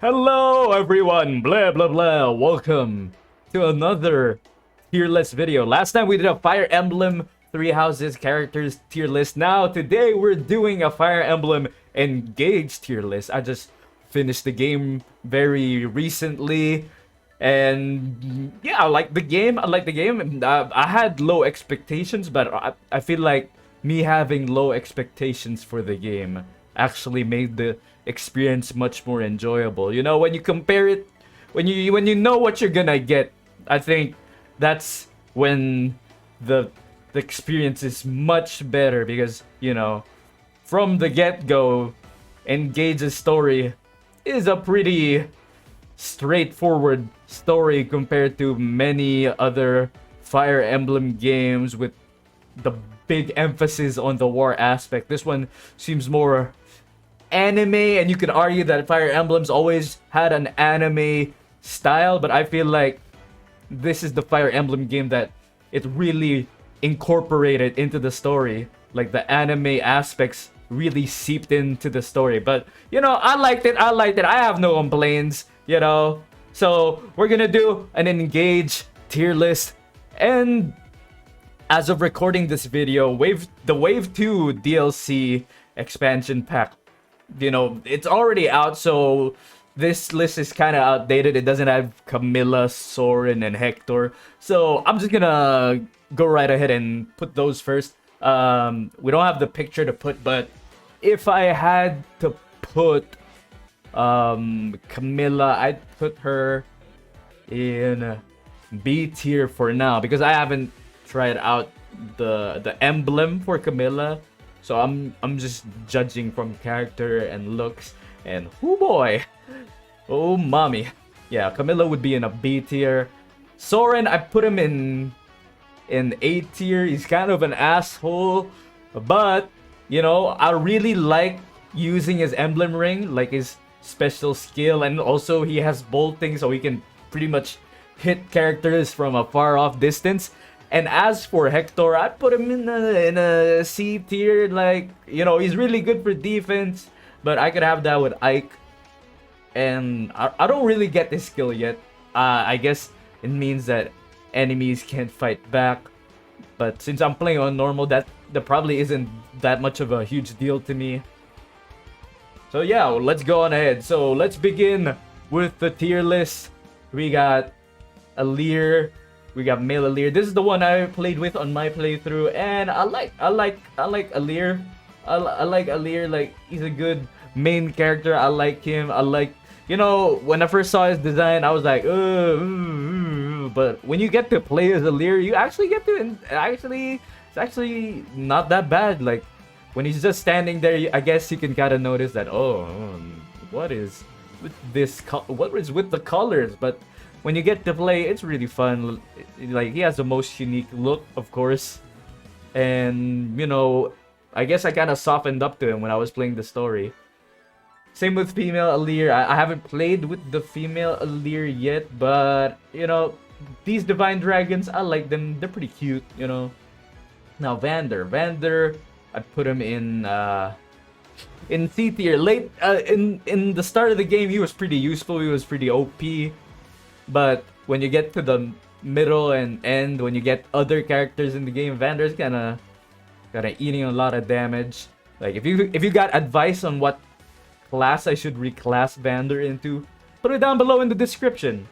Hello everyone, blah blah blah. Welcome to another tier list video. Last time we did a Fire Emblem 3 houses characters tier list. Now today we're doing a Fire Emblem Engage tier list. I just finished the game very recently, and yeah, I like the game. I had low expectations, but I feel like me having low expectations for the game actually made the experience much more enjoyable. You know, when you compare it, when you know what you're gonna get, I think that's when the experience is much better, because you know, from the get-go, Engage's story is a pretty straightforward story compared to many other Fire Emblem games with the big emphasis on the war aspect. This one seems more anime, and you could argue that Fire Emblem's always had an anime style, but I feel like this is the Fire Emblem game that it really incorporated into the story. Like the anime aspects really seeped into the story. But you know, I liked it. I have no complaints, you know. So we're gonna do an Engage tier list, and as of recording this video, the Wave 2 DLC expansion pack, you know, it's already out, so this list is kind of outdated. It doesn't have Camilla, Soren, and Hector, so I'm just gonna go right ahead and put those first. We don't have the picture to put, but if I had to put Camilla, I'd put her in B tier for now, because I haven't tried out the emblem for Camilla. So I'm just judging from character and looks, and oh boy, oh mommy, yeah, Camilla would be in a B tier. Soren, I put him in A tier. He's kind of an asshole, but you know, I really like using his emblem ring, like his special skill, and also he has bolting, so he can pretty much hit characters from a far off distance. And as for Hector, I'd put him in a C tier. Like, you know, he's really good for defense, but I could have that with Ike. And I don't really get this skill yet. I guess it means that enemies can't fight back. But since I'm playing on normal, that probably isn't that much of a huge deal to me. So yeah, let's go on ahead. So let's begin with the tier list. We got Alir. We got male Alir. This is the one I played with on my playthrough, and I like Alir. I like Alir. Like, he's a good main character. I like him. I like, you know, when I first saw his design, I was like, but when you get to play as Alir, you actually get to it's actually not that bad. Like, when he's just standing there, I guess you can kind of notice that, what is with this? What is with the colors? But when you get to play, it's really fun. Like, he has the most unique look, of course. And, you know, I guess I kind of softened up to him when I was playing the story. Same with female Alir. I haven't played with the female Alir yet, but, you know, these Divine Dragons, I like them. They're pretty cute, you know. Now, Vander, I'd put him in C tier. Late, in the start of the game, he was pretty useful. He was pretty OP. But when you get to the middle and end, when you get other characters in the game, Vander's kinda eating a lot of damage. Like, if you got advice on what class I should reclass Vander into, put it down below in the description.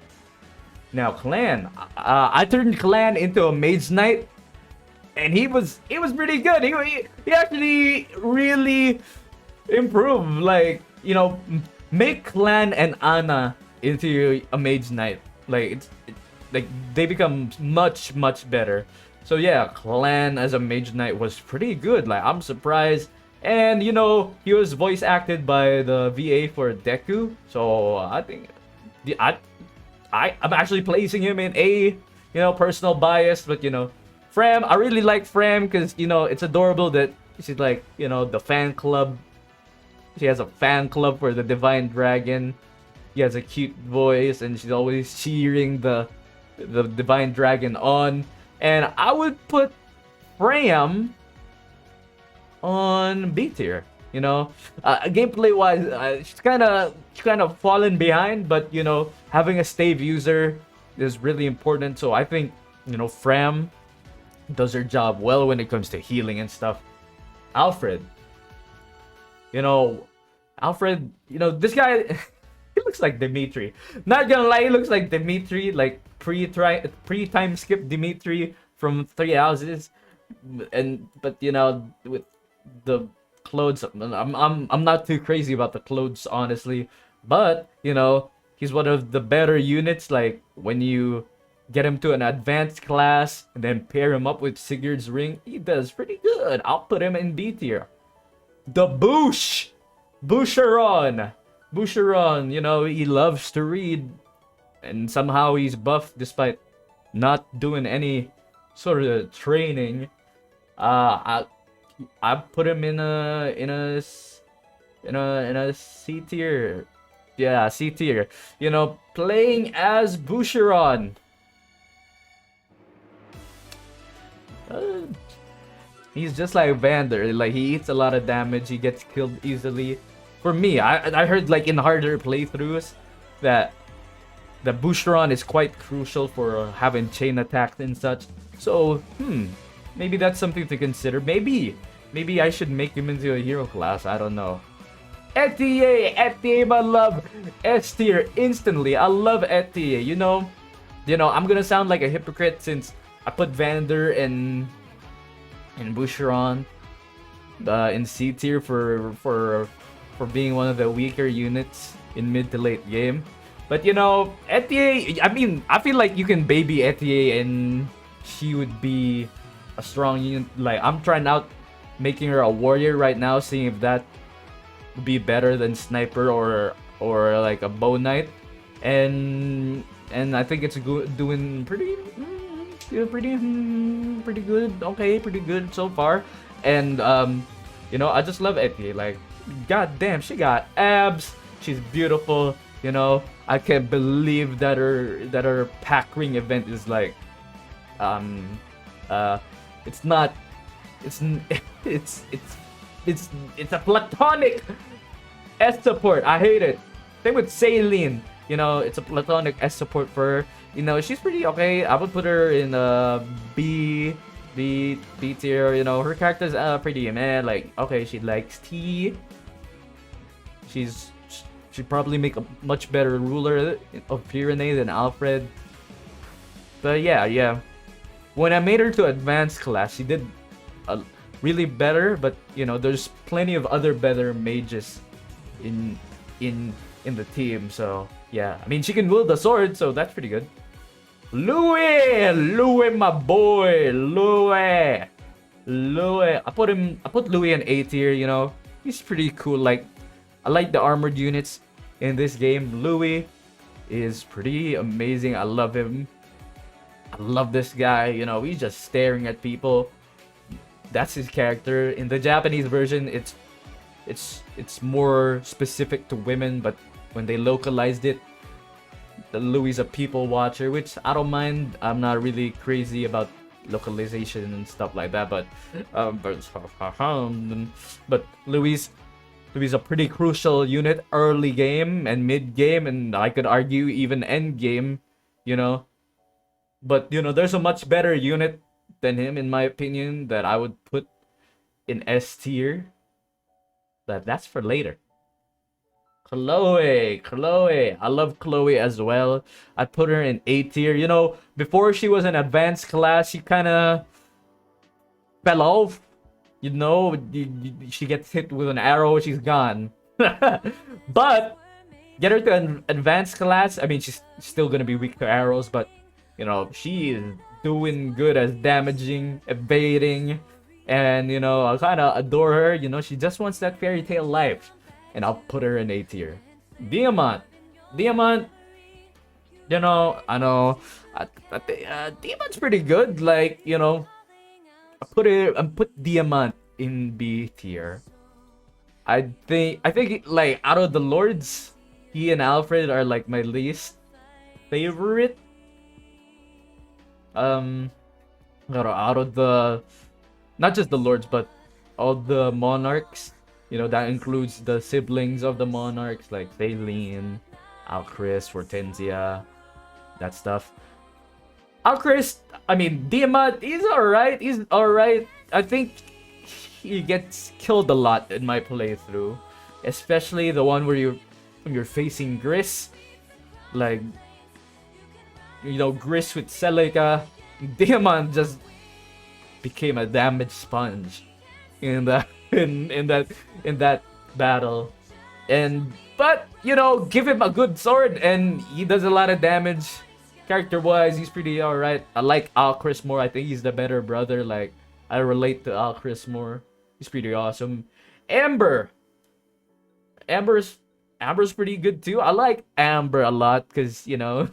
Now, Clan, I turned Clan into a Mage Knight, and he was pretty good. He actually really improved. Like, you know, make Clan and Ana into a Mage Knight. Like, like, they become much better. So yeah, Clan as a Mage Knight was pretty good. Like, I'm surprised. And you know, he was voice acted by the VA for Deku, so I think I'm actually placing him in A. You know, personal bias, but you know, Fram, I really like Fram because, you know, it's adorable that she's like, you know, the fan club. She has a fan club for the Divine Dragon. He has a cute voice, and she's always cheering the Divine Dragon on. And I would put Fram on B tier. Gameplay wise, she's kind of fallen behind, but having a stave user is really important. So I think Fram does her job well when it comes to healing and stuff. Alfred, you know, Alfred, this guy, he looks like Dimitri. Not gonna lie, he looks like Dimitri, like pre-time skip Dimitri from Three Houses, but with the clothes, I'm not too crazy about the clothes, honestly, but he's one of the better units. Like when you get him to an advanced class and then pair him up with Sigurd's ring, he does pretty good. I'll put him in B tier. The Boucheron. Boucheron, he loves to read, and somehow he's buffed despite not doing any sort of training. I put him in a C tier. Yeah, C tier. Playing as Boucheron. He's just like Vander. Like, he eats a lot of damage. He gets killed easily. For me, I heard like in harder playthroughs that the Boucheron is quite crucial for having chain attacks and such. So, maybe that's something to consider. Maybe I should make him into a hero class. I don't know. Etienne, I love S tier instantly. I love Etienne. I'm gonna sound like a hypocrite since I put Vander and Boucheron in C tier for being one of the weaker units in mid to late game. But Etienne, I mean, I feel like you can baby Etienne and she would be a strong unit. Like, I'm trying out making her a warrior right now, seeing if that would be better than sniper or like a bow knight, and I think it's doing pretty good. Okay, pretty good so far. And I just love Etienne. Like, god damn, she got abs. She's beautiful. I can't believe that her pack ring event is like it's not it's a platonic S support. I hate it. Same with Saline. It's a platonic S support for her. She's pretty okay. I would put her in B tier. Her character's pretty meh. Like, okay, she likes tea. She'd probably make a much better ruler of Pyrenees than Alfred. But yeah. When I made her to advanced class, she did really better. But there's plenty of other better mages in the team. So yeah, I mean, she can wield the sword, so that's pretty good. Louis, my boy, Louis. I put Louis in A tier. He's pretty cool. Like, I like the armored units in this game. Louis is pretty amazing. I love him. I love this guy. He's just staring at people. That's his character. In the Japanese version, it's more specific to women, but when they localized it, the Louis is a people watcher, which I don't mind. I'm not really crazy about localization and stuff like that, but Louis is a pretty crucial unit early game and mid game, and I could argue even end game, But there's a much better unit than him, in my opinion, that I would put in S tier. But that's for later. Chloe. I love Chloe as well. I'd put her in A tier. Before she was an advanced class, she kind of fell off. She gets hit with an arrow, she's gone. But get her to an advanced class. I mean, she's still gonna be weak to arrows, but she is doing good as damaging, evading, and I kind of adore her. She just wants that fairy tale life, and I'll put her in A tier. Diamant, I know, Diamant's pretty good. Like, I put Diamant in B tier. I think like, out of the lords, he and Alfred are like my least favorite. Out of the, not just the lords, but all the monarchs, You know, that includes the siblings of the monarchs like Thaleen, Alchris, Hortensia, that stuff. Alchris, I mean, Diamant, he's alright. He's alright. I think he gets killed a lot in my playthrough. Especially the one where when you're facing Gris. Like, you know, Gris with Celica. Diamant just became a damage sponge in that in that battle. But you know, give him a good sword and he does a lot of damage. Character wise, he's pretty alright. I like Alchris more. I think he's the better brother. Like, I relate to Alchris more. He's pretty awesome. Amber's pretty good too. I like Amber a lot because, you know,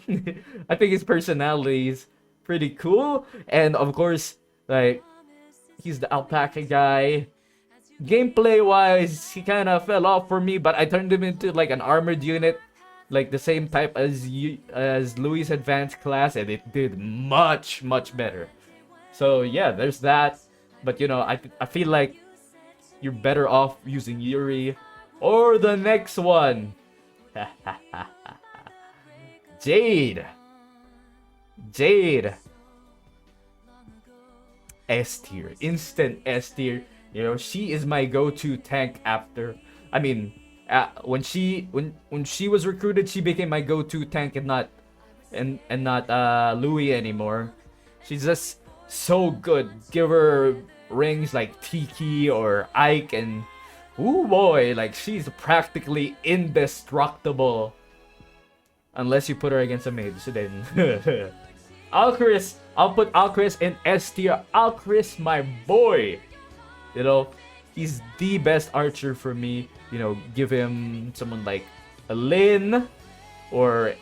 I think his personality is pretty cool. And of course, like, he's the alpaca guy. Gameplay wise, he kind of fell off for me, but I turned him into like an armored unit, like the same type as Louis' advanced class, and it did much better. So yeah, there's that. But you know, I feel like you're better off using Yuri or the next one. Jade. S tier, instant S tier. You know, she is my go-to tank after. I mean, when she was recruited, she became my go-to tank and not Louis anymore. She's just so good. Give her rings like Tiki or Ike, and ooh boy, like she's practically indestructible. Unless you put her against a mage, so then Alchris, I'll put Alchris in S tier. Alchris, my boy. You know, he's the best archer for me. You know, give him someone like a Lin or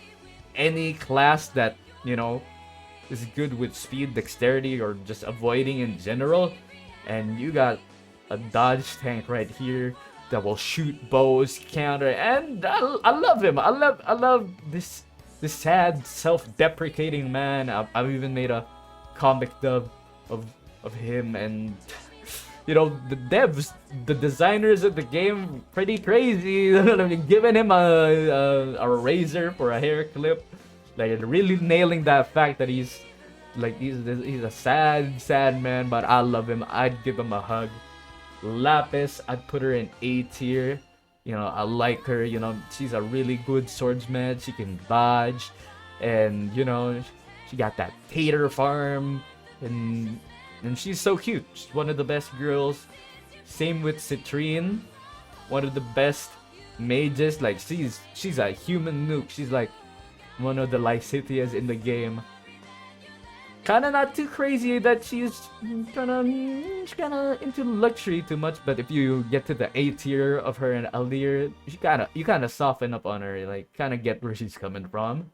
any class that, you know, is good with speed, dexterity, or just avoiding in general. And you got a dodge tank right here that will shoot bows, counter, and I love him. I love this sad, self-deprecating man. I've even made a comic dub of him, and you know, the devs, the designers of the game, pretty crazy. Giving him a razor for a hair clip, like really nailing that fact that he's a sad man, but I love him. I'd give him a hug. Lapis, I'd put her in A tier. You know, I like her. You know, she's a really good swordsman. She can dodge, and you know, she got that tater farm, and she's so cute. She's one of the best girls. Same with Citrine, one of the best mages. Like, she's a human nuke. She's like one of the Lysithias in the game. Kinda not too crazy that she's kinda into luxury too much, but if you get to the A tier of her and Alir, you kinda soften up on her, like kinda get where she's coming from.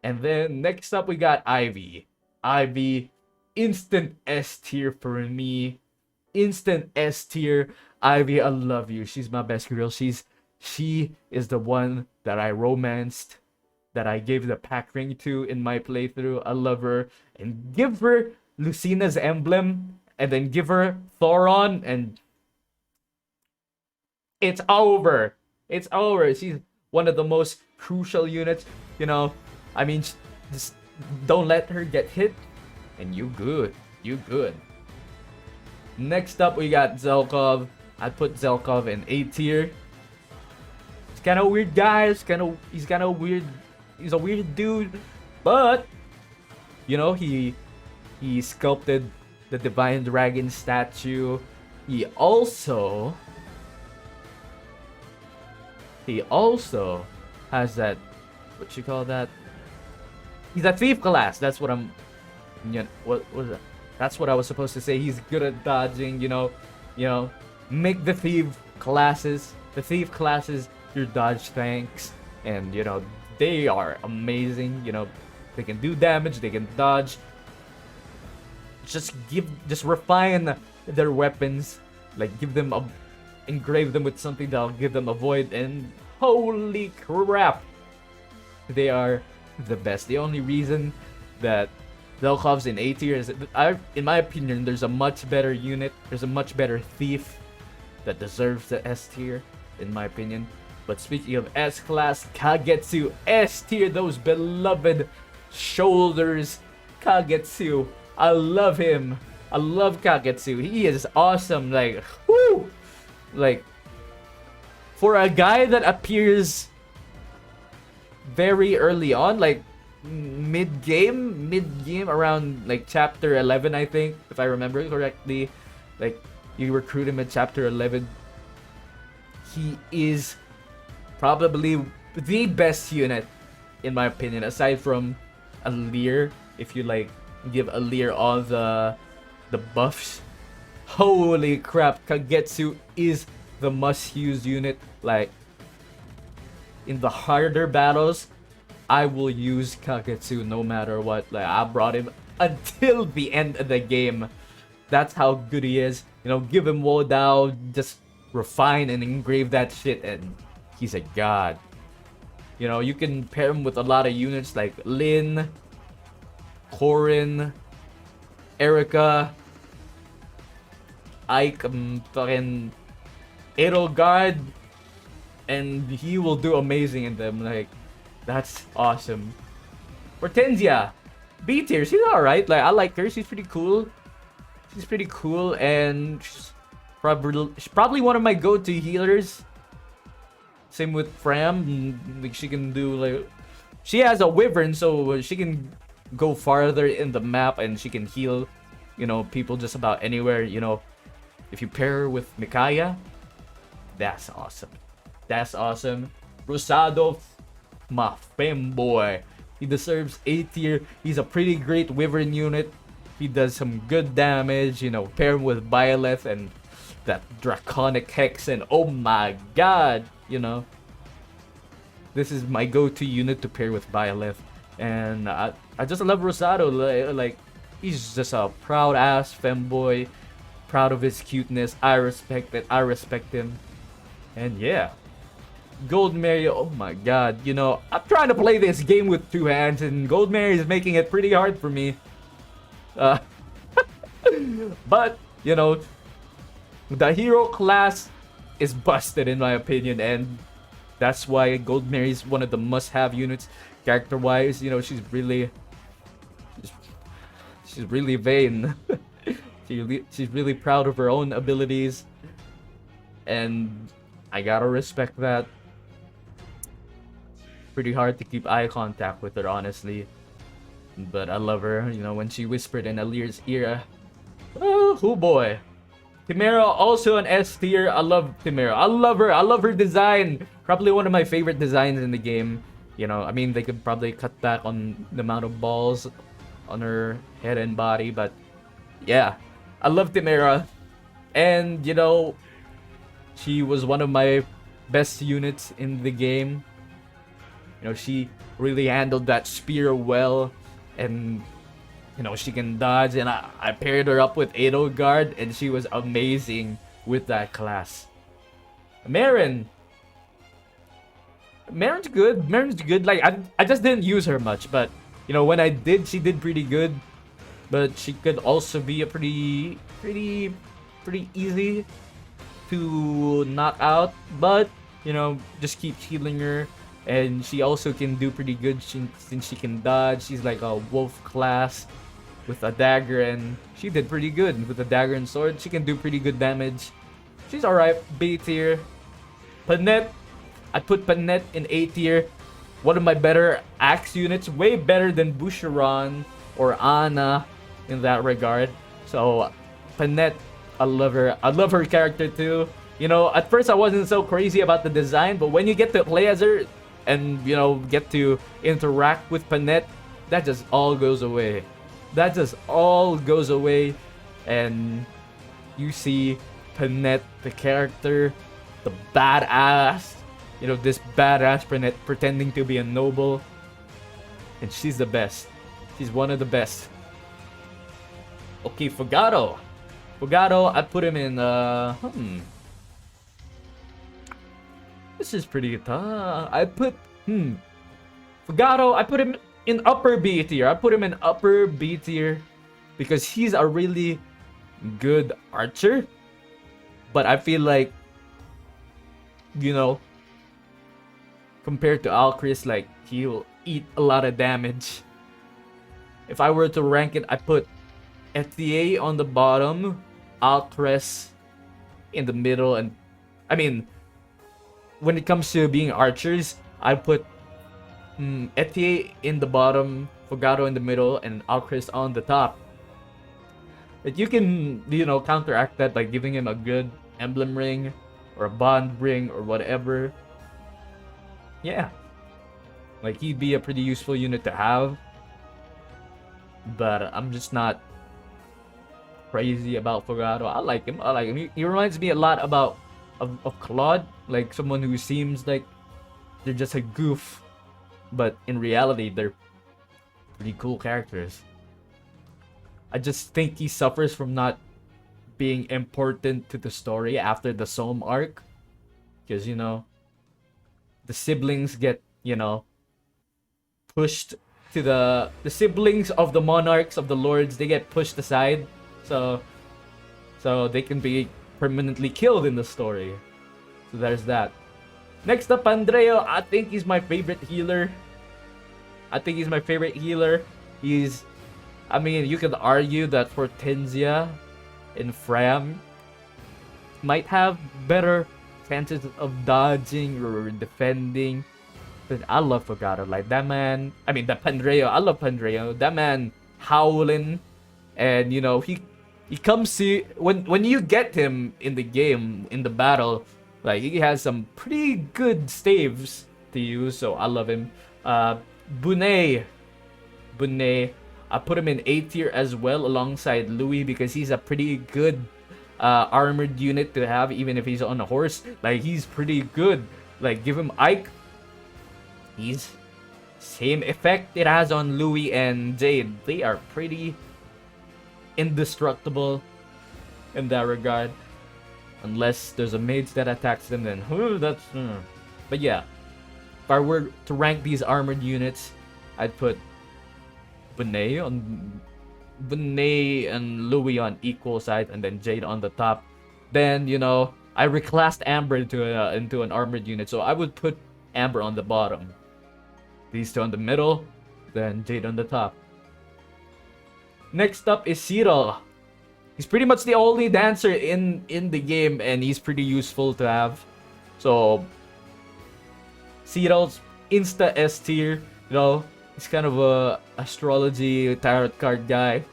And then next up we got Ivy. Ivy, instant S tier for me. Instant S tier. Ivy, I love you. She's my best girl. She is the one that I romanced, that I gave the pack ring to in my playthrough. I love her. And give her Lucina's emblem, and then give her Thoron, and it's over. It's over. She's one of the most crucial units. You know, I mean, just don't let her get hit, and you good. You good. Next up, we got Zelkov. I'd put Zelkov in A tier. He's kind of weird guy. He's kind of weird. He's a weird dude, but you know, he sculpted the Divine Dragon statue. He also has that, what you call that? He's a thief class. That's what I'm. What was that? That's what I was supposed to say. He's good at dodging. You know, make the thief classes your dodge tanks, and you know, they are amazing. You know, they can do damage, they can dodge. Just refine their weapons, like engrave them with something that'll give them a void, and holy crap, they are the best. The only reason that Zelkov's in A tier is, in my opinion, there's a much better unit. There's a much better thief that deserves the S tier, in my opinion. But speaking of S class, Kagetsu S tier, those beloved shoulders. Kagetsu, I love him. I love Kagetsu. He is awesome. Like, whoo! Like, for a guy that appears very early on, like mid-game around like chapter 11, I think, if I remember correctly. Like, you recruit him at chapter 11. He is probably the best unit, in my opinion, aside from Alir. If you like give Alir all the buffs, holy crap, Kagetsu is the must-use unit. Like, in the harder battles, I will use Kagetsu no matter what. Like, I brought him until the end of the game. That's how good he is. You know, give him Wo Dao, just refine and engrave that shit, and he's a god. You know, you can pair him with a lot of units like Lin, Corin, Erica, Ike, fucking Edelgard, and he will do amazing in them. Like, that's awesome. Hortensia, B tier, she's alright. Like, I like her. She's pretty cool. She's pretty cool, and she's probably one of my go-to healers. Same with Fram. Like, she can do like, she has a wyvern, so she can go farther in the map, and she can heal, you know, people just about anywhere. You know, if you pair her with Mikaya, that's awesome. That's awesome. Rosado, my femboy. He deserves A tier. He's a pretty great wyvern unit. He does some good damage, you know, pair him with Byleth and that Draconic Hex, and oh my god, you know. This is my go-to unit to pair with Byleth. And I just love Rosado. Like, he's just a proud-ass femboy. Proud of his cuteness. I respect it. I respect him. And yeah. Gold Mary, oh my god. You know, I'm trying to play this game with two hands, and Gold Mary is making it pretty hard for me. But, you know, the hero class is busted in my opinion, and that's why Gold Mary is one of the must-have units. Character-wise, you know, she's really vain. She's really proud of her own abilities, and I gotta respect that. Pretty hard to keep eye contact with her, honestly. But I love her, you know, when she whispered in Alir's ear. Oh boy. Chimera, also an S tier. I love Chimera. I love her. I love her design. Probably one of my favorite designs in the game. You know, I mean, they could probably cut back on the amount of balls on her head and body, but yeah. I love Chimera. And, you know, she was one of my best units in the game. You know, she really handled that spear well. And, you know, she can dodge. And I paired her up with Edelgard, and she was amazing with that class. Marin. Marin's good. Marin's good. Like, I just didn't use her much. But, you know, when I did, she did pretty good. But she could also be a pretty easy to knock out. But, you know, just keep healing her. And she also can do pretty good since she can dodge. She's like a wolf class with a dagger, and she did pretty good with a dagger and sword. She can do pretty good damage. She's alright, B tier. Panette, I put Panette in A tier. One of my better axe units, way better than Boucheron or Ana in that regard. So Panette, I love her. I love her character too. You know, at first I wasn't so crazy about the design, but when you get to play as her and, you know, get to interact with Panette, that just all goes away. That just all goes away, and you see Panette, the character, the badass, you know, this badass Panette pretending to be a noble, and she's the best. She's one of the best. Okay, Fugato. Fugato, I put him in, This is pretty tough. I put, Fugato, I put him in upper B tier. I put him in upper B tier because he's a really good archer. But I feel like, you know, compared to Alcris, like, he'll eat a lot of damage. If I were to rank it, I put Etier on the bottom, Alcris in the middle, and I mean, when it comes to being archers, I put Etier in the bottom, Fogado in the middle, and Alcris on the top. But you can, you know, counteract that by giving him a good emblem ring or a bond ring or whatever. Yeah. Like, he'd be a pretty useful unit to have. But I'm just not crazy about Fogado. I like him. He reminds me a lot of Claude. Like, someone who seems like they're just a goof. But in reality, they're pretty cool characters. I just think he suffers from not being important to the story after the Somme arc. Because, you know, the siblings get, you know, pushed to the siblings of the monarchs of the lords, they get pushed aside. So they can be permanently killed in the story. So there's that. Next up, Andreo. I think he's my favorite healer. He's, I mean, you could argue that Hortensia and Fram might have better chances of dodging or defending. But I love Fogado. Like, that man, I mean, that Pandreo. I love Pandreo. That man howling. And, you know, he comes to, when you get him in the game, in the battle, like, he has some pretty good staves to use. So I love him. Bunei. I put him in A tier as well alongside Louis because he's a pretty good armored unit to have even if he's on a horse. Like, he's pretty good. Like, give him Ike. He's same effect it has on Louis and Jade. They are pretty indestructible in that regard. Unless there's a mage that attacks them, then that's... But yeah, if I were to rank these armored units, I'd put Bunei and Louis on equal side, and then Jade on the top. Then, you know, I reclassed Amber into an armored unit, so I would put Amber on the bottom. These two on the middle, then Jade on the top. Next up is Cyril. He's pretty much the only dancer in the game, and he's pretty useful to have. So, Cyril's insta S tier, you know. He's kind of a astrology tarot card guy.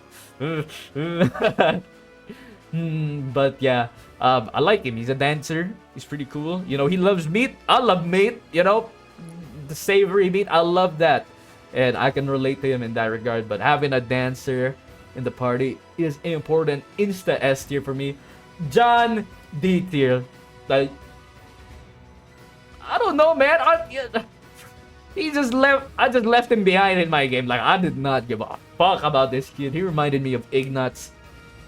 But yeah, I like him. He's a dancer. He's pretty cool. You know, he loves meat. I love meat. You know, the savory meat. I love that. And I can relate to him in that regard. But having a dancer in the party is important. Insta S tier for me. John D tier. Like, I don't know, man. He just left. I just left him behind in my game. Like, I did not give a fuck about this kid. He reminded me of Ignatz.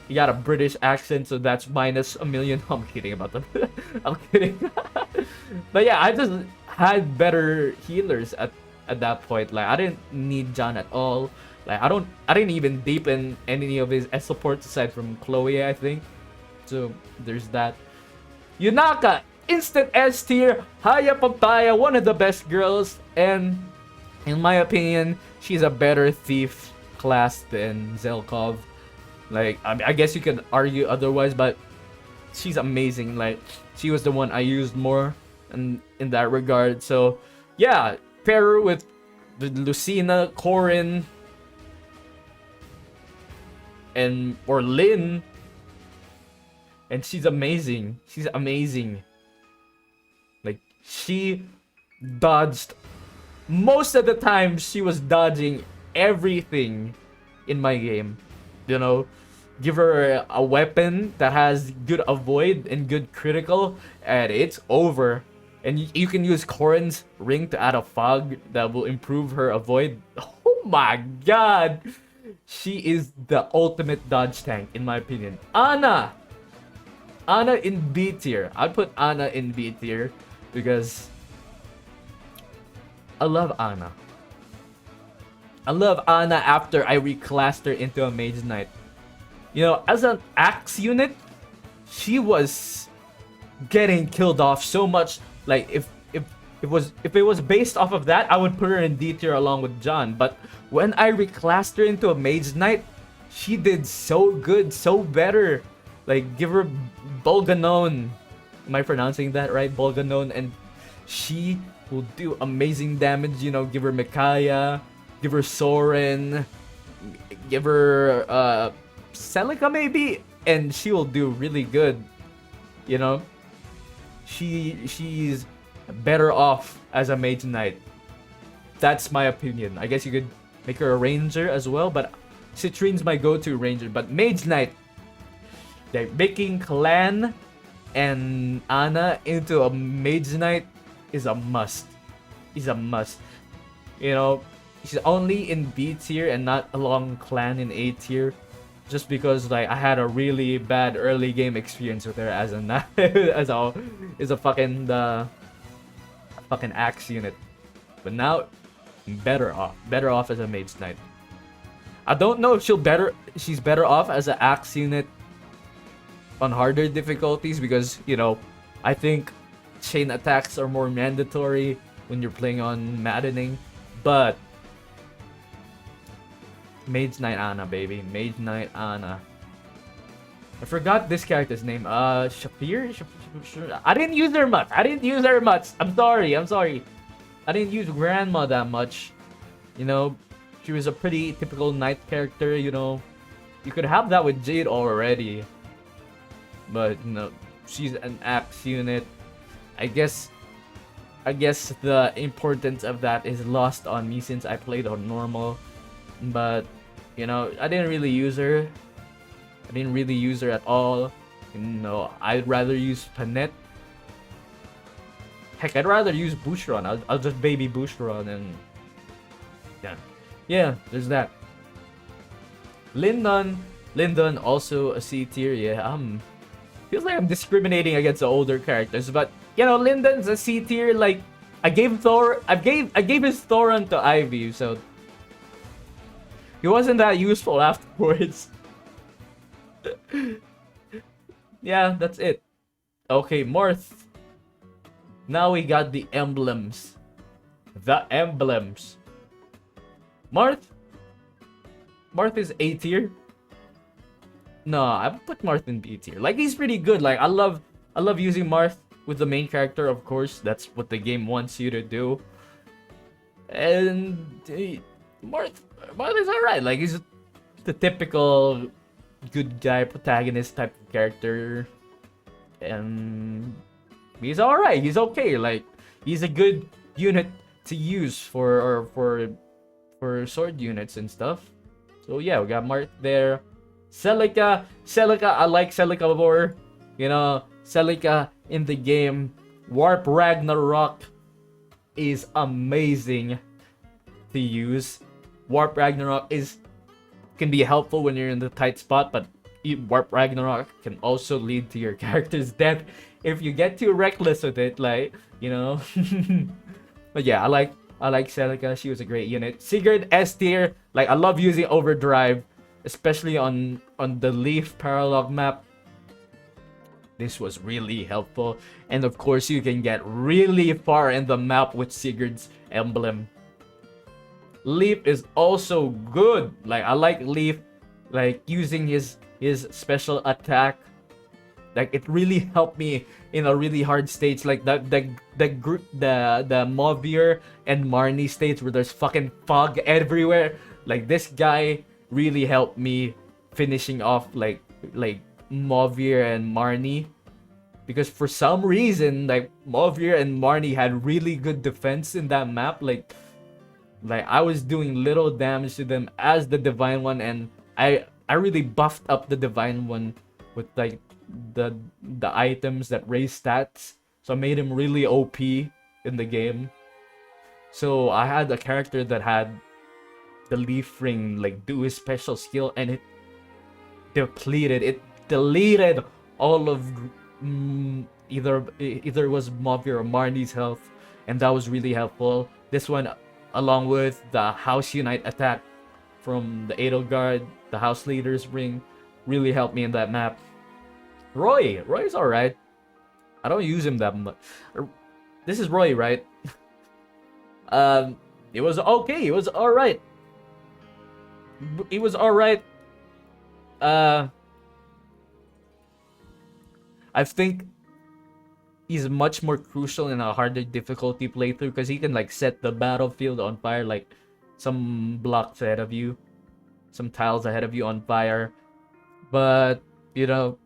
He got a British accent, so that's minus a million. I'm kidding about that. I'm kidding. But yeah, I just had better healers at that point. Like, I didn't need John at all. Like, I didn't even deepen any of his S supports aside from Chloe, I think. So there's that. Yunaka. Instant S tier, Haya Papaya, one of the best girls, and in my opinion, she's a better thief class than Zelkov. Like, I guess you could argue otherwise, but she's amazing. Like, she was the one I used more in that regard. So, yeah, pair her with the Lucina, Corin, or Lynn, and she's amazing. She's amazing. Like, she dodged. Most of the time, she was dodging everything in my game. You know, give her a weapon that has good avoid and good critical, and it's over. And you can use Corin's ring to add a fog that will improve her avoid. Oh my god! She is the ultimate dodge tank, in my opinion. Ana in B tier. I'd put Ana in B tier. Because I love Ana. I love Ana after I reclassed her into a Mage Knight. You know, as an Axe unit, she was getting killed off so much. Like if it was based off of that, I would put her in D tier along with John. But when I reclassed her into a Mage Knight, she did so good, so better. Like, give her Bolganon. Am I pronouncing that right? Bolganon, and she will do amazing damage. You know, give her Micaiah, give her Soren, give her Celica maybe, and she will do really good. You know, she's better off as a Mage Knight. That's my opinion. I guess you could make her a Ranger as well, but Citrine's my go-to Ranger. But Mage Knight, they're making Clan and Ana into a Mage Knight is a must. Is a must. You know, she's only in B tier and not along Clan in A tier, just because like I had a really bad early game experience with her as a fucking axe unit. But now, better off as a Mage Knight. I don't know if she's better off as an axe unit on harder difficulties, because, you know, I think chain attacks are more mandatory when you're playing on maddening. But Mage Knight Ana, baby. Mage Knight Ana. I forgot this character's name. Shafir? I didn't use her much. I'm sorry. I didn't use Grandma that much. You know, she was a pretty typical knight character, you know. You could have that with Jade already. But, you know, she's an axe unit. I guess the importance of that is lost on me since I played on normal. But, you know, I didn't really use her. At all. You know, I'd rather use Panette. Heck, I'd rather use Boucheron. I'll just baby Boucheron and... Yeah, there's that. Lyndon also a C tier. Yeah, feels like I'm discriminating against the older characters, but you know, Lyndon's a C tier. Like, I gave his Thoron to Ivy, so he wasn't that useful afterwards. Yeah, that's it. Okay, Morph. Now we got the emblems. Marth is A tier. No, I would put Marth in B tier. Like, he's pretty good. Like, I love using Marth with the main character, of course. That's what the game wants you to do. And Marth is alright. Like, he's the typical good guy protagonist type of character. And he's alright. He's okay. Like, he's a good unit to use for sword units and stuff. So yeah, we got Marth there. Celica, I like Celica more. You know, Celica in the game, Warp Ragnarok is amazing to use. Warp Ragnarok can be helpful when you're in the tight spot, but Warp Ragnarok can also lead to your character's death if you get too reckless with it, like, you know. But yeah, I like Celica. She was a great unit. Sigurd S tier. Like, I love using Overdrive, especially on the Leaf Paralog map. This was really helpful. And of course, you can get really far in the map with Sigurd's emblem. Leaf is also good. Like, I like Leaf, like, using his special attack. Like, it really helped me in a really hard stage, like the Mauvir and Marnie stage where there's fucking fog everywhere. Like, this guy really helped me finishing off like Mauvir and Marnie, because for some reason, like, Mauvir and Marnie had really good defense in that map. Like I was doing little damage to them as the Divine One, and I really buffed up the Divine One with like the items that raise stats, so I made him really OP in the game. So I had a character that had the Leaf Ring like do his special skill, and it deleted all of either it was Mauvir or Marnie's health, and that was really helpful. This one, along with the House Unite attack from the Edelgard, the House Leader's Ring, really helped me in that map. Roy's alright. I don't use him that much. This is Roy, right? It was okay. It was alright. It was alright. I think he's much more crucial in a harder difficulty playthrough because he can like set the battlefield on fire, like some blocks ahead of you, some tiles ahead of you on fire. But you know,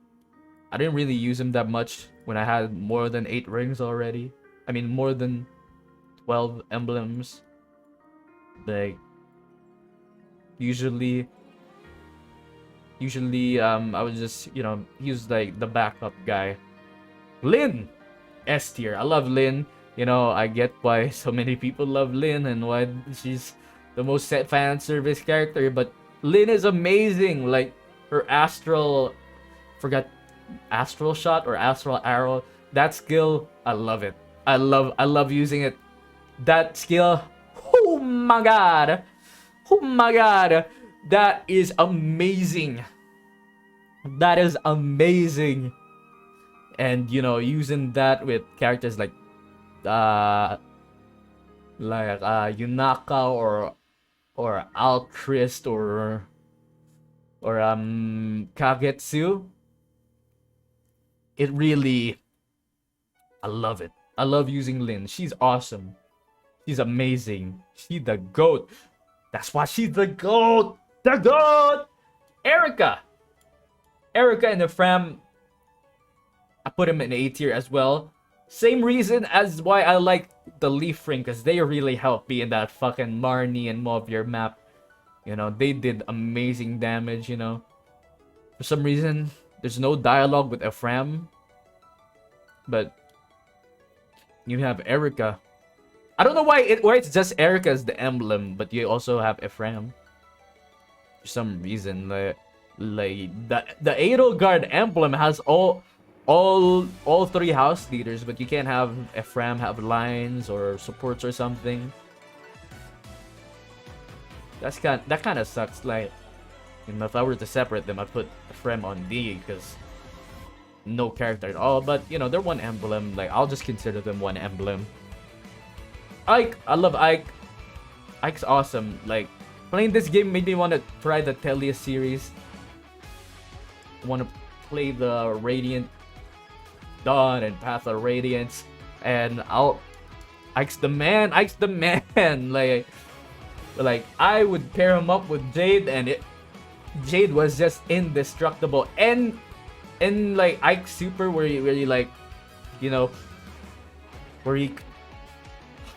I didn't really use him that much when I had more than 8 rings already. I mean, more than 12 emblems. Like usually I would just, you know, use like the backup guy. Lynn, S tier. I love Lynn. You know, I get why so many people love Lynn and why she's the most set fan service character, but Lynn is amazing. Like her astral shot or astral arrow, that skill, I love it. I love using it. That skill, oh my god, that is amazing. That is amazing. And you know, using that with characters like Yunaka or Alchrist or Kagetsu, it really, I love it. I love using Lynn. She's awesome. She's amazing. She's the GOAT. That's why she's the GOAT. The GOAT. Erica and Ephraim, I put him in A tier as well. Same reason as why I like the Leaf Ring, because they really helped me in that fucking Marnie and Movier map. You know, they did amazing damage, you know. For some reason, there's no dialogue with Ephraim. But you have Erica. I don't know why it's just Erica as the emblem, but you also have Ephraim. For some reason, like the Edelgard emblem has all 3 house leaders, but you can't have Ephraim have lines or supports or something. That kind of sucks. Like, you know, if I were to separate them, I'd put Ephraim on D because no character at all. But you know, they're one emblem. Like, I'll just consider them one emblem. Ike, I love Ike. Ike's awesome. Like, playing this game made me want to try the Telia series. I want to play the Radiant Dawn and Path of Radiance, and Ike's the man. Like I would pair him up with Jade, and Jade was just indestructible. And in like Ike Super, where you like, you know, where he,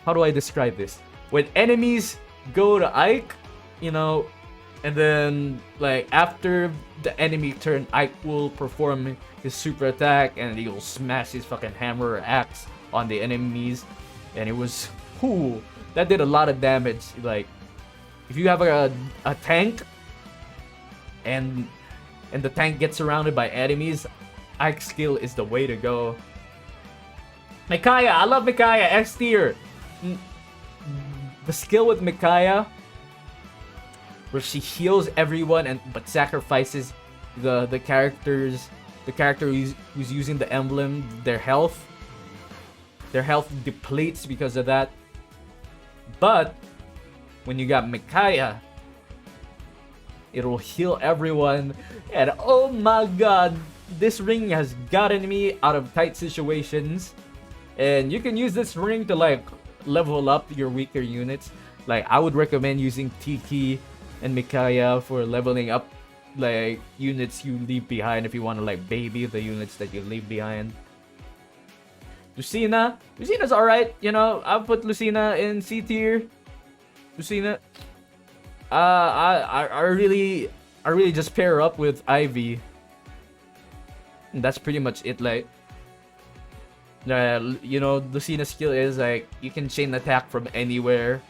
how do I describe this? When enemies go to Ike, you know, and then like after the enemy turn, Ike will perform his super attack and he will smash his fucking hammer or axe on the enemies, and it was cool. That did a lot of damage. Like, if you have a tank and the tank gets surrounded by enemies, Ike's skill is the way to go. Micaiah, I love Micaiah, S tier. The skill with Micaiah, where she heals everyone but sacrifices the character who's using the emblem, their health depletes because of that. But when you got Micaiah, it'll heal everyone, and oh my god, this ring has gotten me out of tight situations. And you can use this ring to like level up your weaker units. Like, I would recommend using Tiki and Micaiah for leveling up like units you leave behind if you want to like baby the units that you leave behind. Lucina's alright, you know. I'll put Lucina in C tier. Lucina, I really just pair her up with Ivy. And that's pretty much it. Like, you know, Lucina's skill is like you can chain attack from anywhere,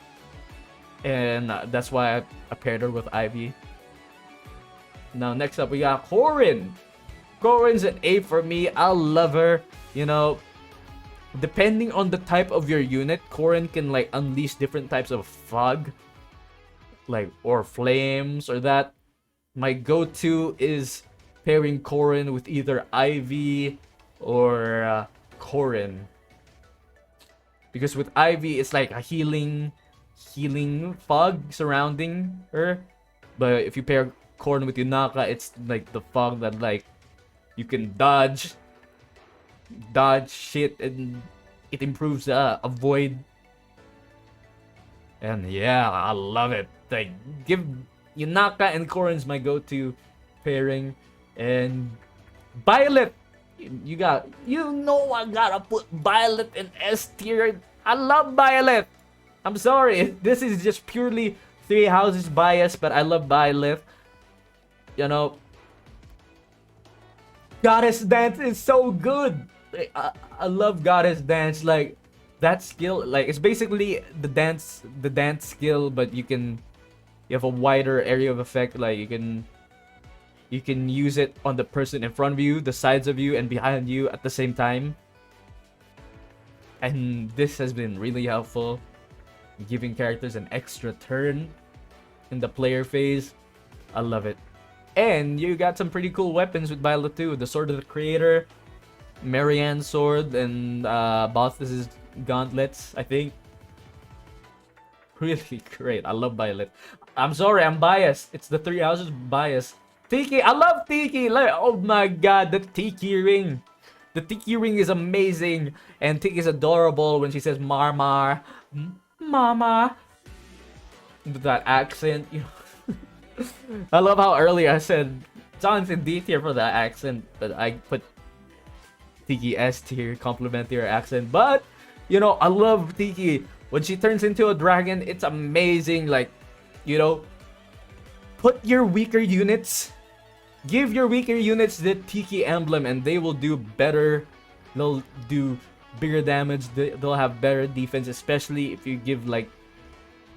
and that's why I paired her with Ivy. Now next up we got Corin. Corin's an A for me. I love her. You know, depending on the type of your unit, Corin can like unleash different types of fog, like, or flames or that. My go-to is pairing Corin with either Ivy or Corin. Because with Ivy, it's like a healing fog surrounding her. But if you pair Corin with Yunaka, it's like the fog that like you can dodge shit, and it improves avoid. And yeah, I love it. Like, give Yunaka and Corin's my go-to pairing. And Violet, you know I gotta put Violet in S tier. I love Violet. I'm sorry, this is just purely Three Houses bias, but I love Violet. You know, Goddess Dance is so good. I love Goddess Dance. Like, that skill, like, it's basically the dance skill, but you have a wider area of effect. Like, you can use it on the person in front of you, the sides of you, and behind you at the same time. And this has been really helpful, giving characters an extra turn in the player phase. I love it. And you got some pretty cool weapons with Violet too. The Sword of the Creator, Marianne's Sword, and Balthus' Gauntlets, I think. Really great. I love Violet. I'm sorry, I'm biased. It's the Three Houses bias. Tiki, I love Tiki. Like, oh my god, the Tiki ring. The Tiki ring is amazing. And Tiki is adorable when she says Marmar. Mama. With that accent, you know. I love how earlier I said John's in D tier for that accent, but I put Tiki S tier, complimentary her accent. But, you know, I love Tiki. When she turns into a dragon, it's amazing. Like, you know, put your weaker units, give your weaker units the Tiki emblem, and they will do better. They'll do bigger damage. They'll have better defense, especially if you give like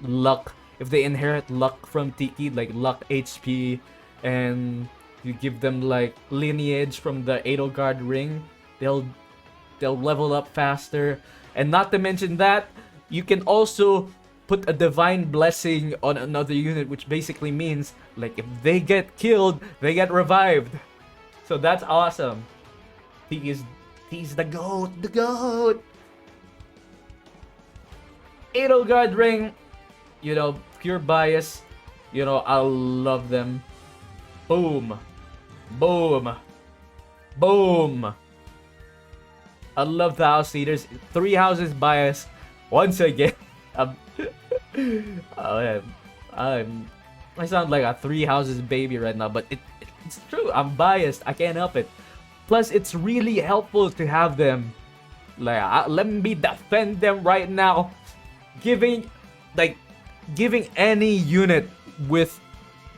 luck. If they inherit luck from Tiki, like luck HP, and you give them like lineage from the Edelgard ring, they'll level up faster. And not to mention that, you can also put a divine blessing on another unit, which basically means like if they get killed, they get revived. So that's awesome. He's the goat. Edelgard ring, you know, pure bias. You know, I love them. Boom. I love the house leaders. Three Houses bias. Once again, I sound like a Three Houses baby right now, but it's true. I'm biased. I can't help it. Plus, it's really helpful to have them. Like, let me defend them right now. Giving any unit with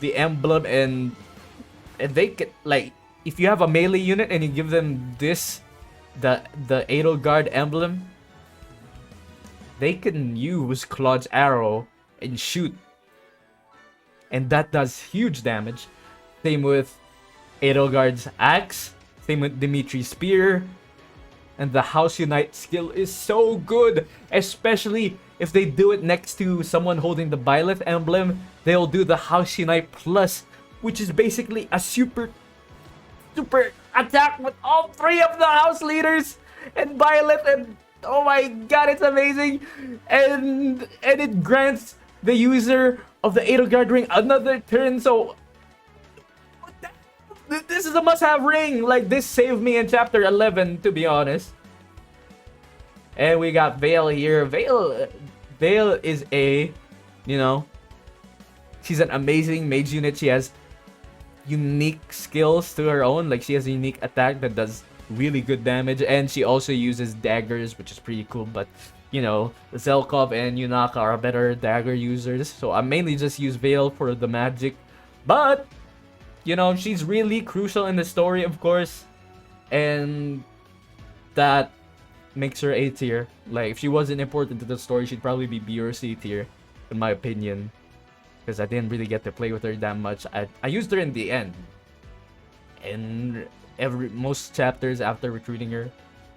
the emblem, and they can, like, if you have a melee unit and you give them this, the Edelgard emblem, they can use Claude's arrow and shoot, and that does huge damage. Same with Edelgard's axe, same with Dimitri's spear. And the House Unite skill is so good, especially if they do it next to someone holding the Byleth emblem. They'll do the House Unite Plus, which is basically a super attack with all three of the house leaders and Byleth, and oh my god, it's amazing. And it grants the user of the Edelgard ring another turn. So this is a must-have ring. Like, this saved me in chapter 11, to be honest. And we got Vale here. Vale is a, you know, she's an amazing mage unit. She has unique skills to her own. Like, she has a unique attack that does really good damage, and she also uses daggers, which is pretty cool. But, you know, Zelkov and Yunaka are better dagger users, so I mainly just use Vale for the magic. But, you know, she's really crucial in the story, of course, and that makes her A tier. Like, if she wasn't important to the story, she'd probably be B or C tier, in my opinion, because I didn't really get to play with her that much. I used her in the end, in most chapters after recruiting her.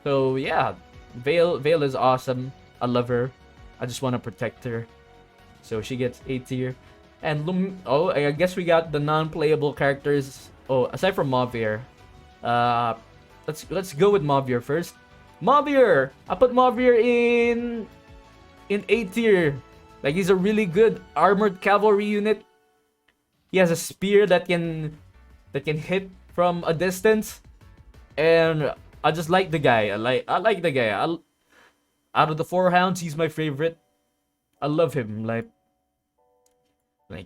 So yeah, Vale is awesome. I love her. I just want to protect her, so she gets A tier. And I guess we got the non-playable characters. Oh, aside from Mavier, let's go with Mavier first. Mavier. I put Mavier in A tier. Like, he's a really good armored cavalry unit. He has a spear that can hit from a distance, and I just like the guy. I like the guy. Out of the 4 hounds, he's my favorite. I love him. Like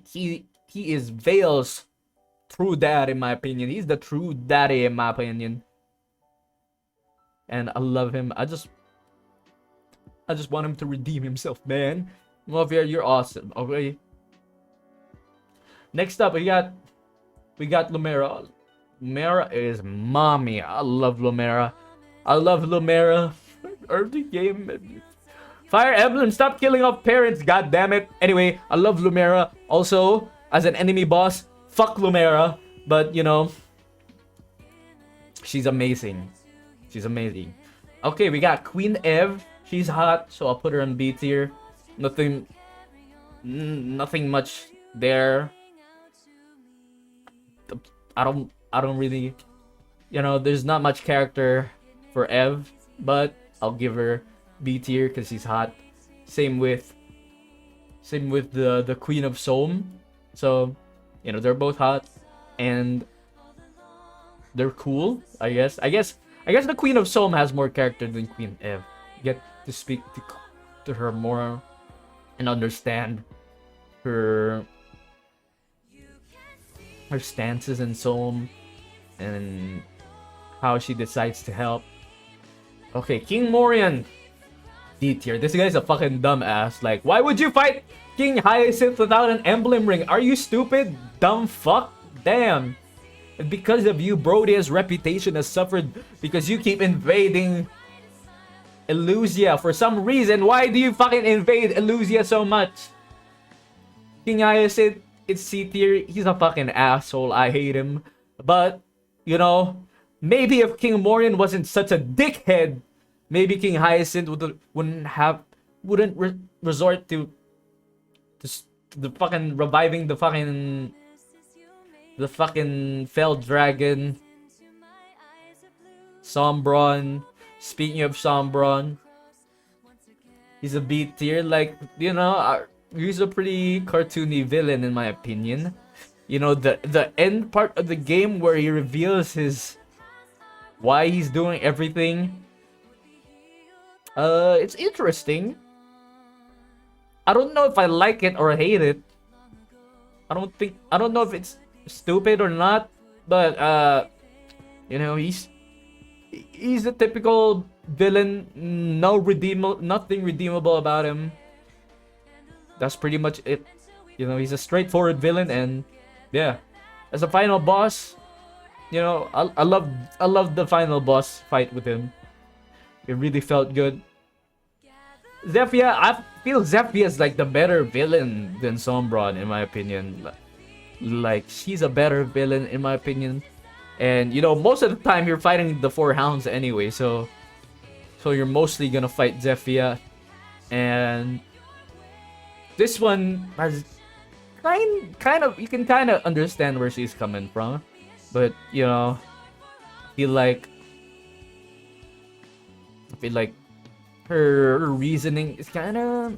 he is Vale's true dad in my opinion. He's the true daddy in my opinion. And I love him. I just want him to redeem himself, man. Mavier, you're awesome. Okay. Next up, we got Lumera. Lumera is mommy. I love Lumera. Early game. Fire Emblem, stop killing off parents, god damn it. Anyway, I love Lumera. Also, as an enemy boss, fuck Lumera. But, you know, she's amazing. She's amazing. Okay, we got Queen Eve. She's hot, so I'll put her in B tier. Nothing much there. I don't really, you know, there's not much character for Eve, but I'll give her B tier because she's hot. Same with the Queen of Somme. So, you know, they're both hot and they're cool. I guess the Queen of Somme has more character than Queen Eve. You get to speak to her more and understand her stances in Somme and how she decides to help. Okay, King Morion. D tier. This guy's a fucking dumbass. Like, why would you fight King Hyacinth without an emblem ring? Are you stupid? Dumb fuck? Damn. And because of you, Brody's reputation has suffered because you keep invading Elusia for some reason. Why do you fucking invade Elusia so much? King Hyacinth, it's C tier. He's a fucking asshole. I hate him. But, you know, maybe if King Morion wasn't such a dickhead, maybe King Hyacinth wouldn't resort to the fucking reviving the fucking fell dragon Sombron. Speaking of Sombron, he's a B tier. Like, you know, he's a pretty cartoony villain in my opinion. You know, the end part of the game where he reveals why he's doing everything. It's interesting. I don't know if I like it or hate it. I don't know if it's stupid or not, but you know, he's a typical villain. Nothing redeemable about him. That's pretty much it. You know, he's a straightforward villain, and yeah, as a final boss, you know, I love the final boss fight with him. It really felt good. Zephyr, I feel Zephyr is like the better villain than Sombron in my opinion. Like, she's a better villain in my opinion. And you know, most of the time you're fighting the 4 hounds anyway, so you're mostly gonna fight Zephyr. And this one has kind of, you can kind of understand where she's coming from, but you know, I feel like her reasoning is kind of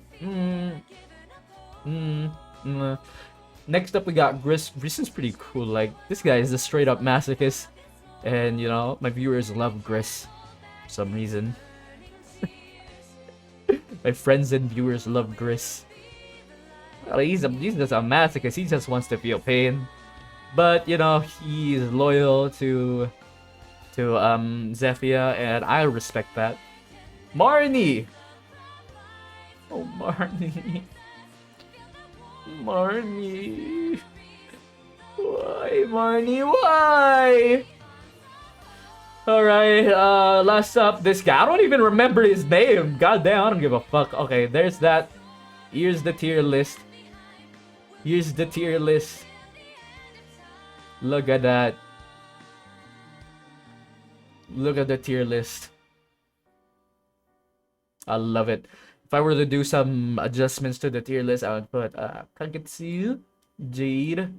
Next up we got Gris. Gris is pretty cool. Like, this guy is a straight up masochist, and you know, my viewers love Gris for some reason. My friends and viewers love Gris. Well, he's just a masochist. He just wants to feel pain, but you know, he's loyal to Zephyr, and I respect that. Marnie! Oh, Marnie. Marnie. Why, Marnie? Why? Alright, last up, this guy. I don't even remember his name. God damn, I don't give a fuck. Okay, there's that. Here's the tier list. Here's the tier list. Look at that. Look at the tier list. I love it. If I were to do some adjustments to the tier list, I would put KAGETSU, Jade,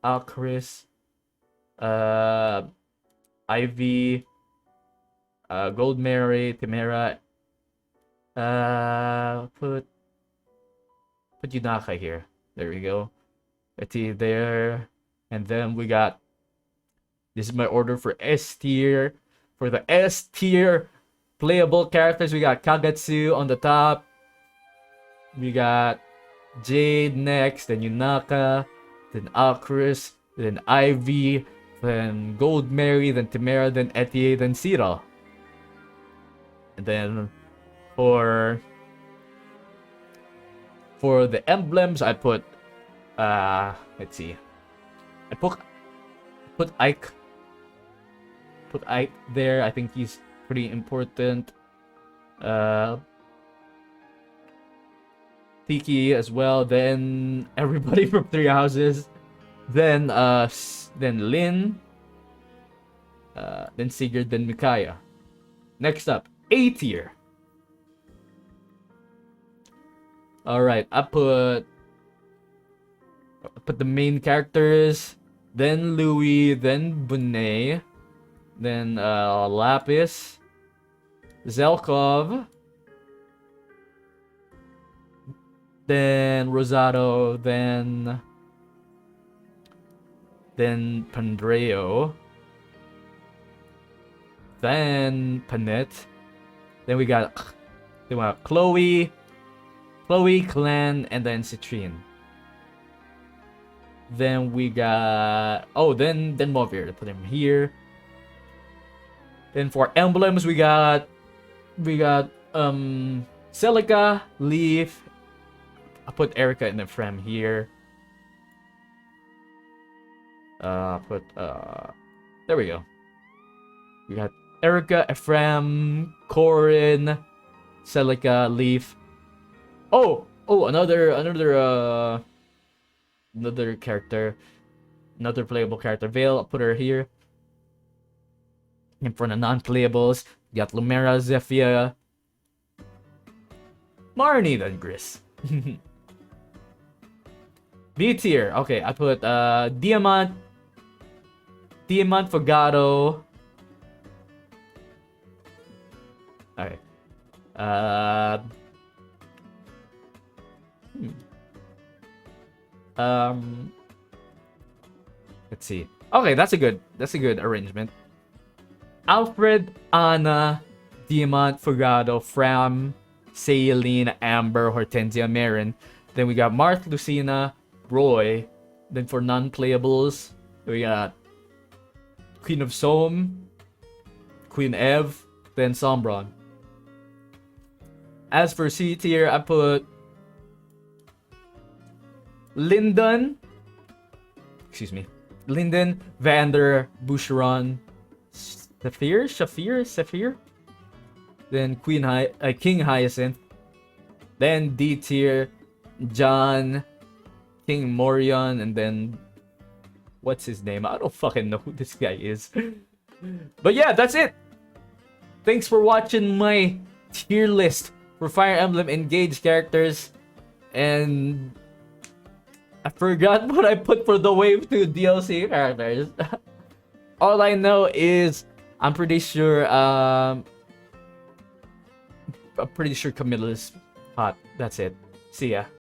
Alchris, Ivy, Gold Mary, Timera. Put Yunaka here. There we go. Eti there. And then we got, this is my order for S tier. For the S tier playable characters, we got KAGETSU on the top. We got Jade next, then Yunaka, then Acris, then Ivy, then Gold Mary, then Timera, then Eti, then Cyril. And then for the emblems, I put let's see. I put Ike. Put Ike there. I think he's pretty important. Tiki as well. Then everybody from Three Houses. Then Lin. Then Sigurd. Then Mikaya. Next up, A tier. All right, I put the main characters. Then Louis. Then Bonet. Then Lapis. Zelkov. Then Rosado. Then Pandreo. Then Panet. Then we got Chloe, Clan, and then Citrine. Then we got then Movir. Put him here. Then for emblems, we got Celica, Leaf. I put Erica in the frame here. There we go. We got Erica, Ephraim, Corin, Celica, Leaf. Another character, another playable character. Vale, I'll put her here. And for the non-playables, we got Lumera, Zephyr, Marnie, then Gris. B tier. Okay, I put Diamant, Fogado. Okay. Let's see. Okay, that's a good arrangement. Alfred, Anna, Diamant, Fogado, Fram, Saline, Amber, Hortensia, Marin. Then we got Marth, Lucina, Roy. Then for non-playables, we got Queen of Somme, Queen Ev, then Sombron. As for C tier, I put Lyndon, Vander, Boucheron, Shafir. Then King Hyacinth. Then D tier, John, King Morion, and then what's his name? I don't fucking know who this guy is. But yeah, that's it. Thanks for watching my tier list for Fire Emblem Engage characters. And I forgot what I put for the Wave 2 DLC characters. All I know is I'm pretty sure Camilla's hot. That's it. See ya.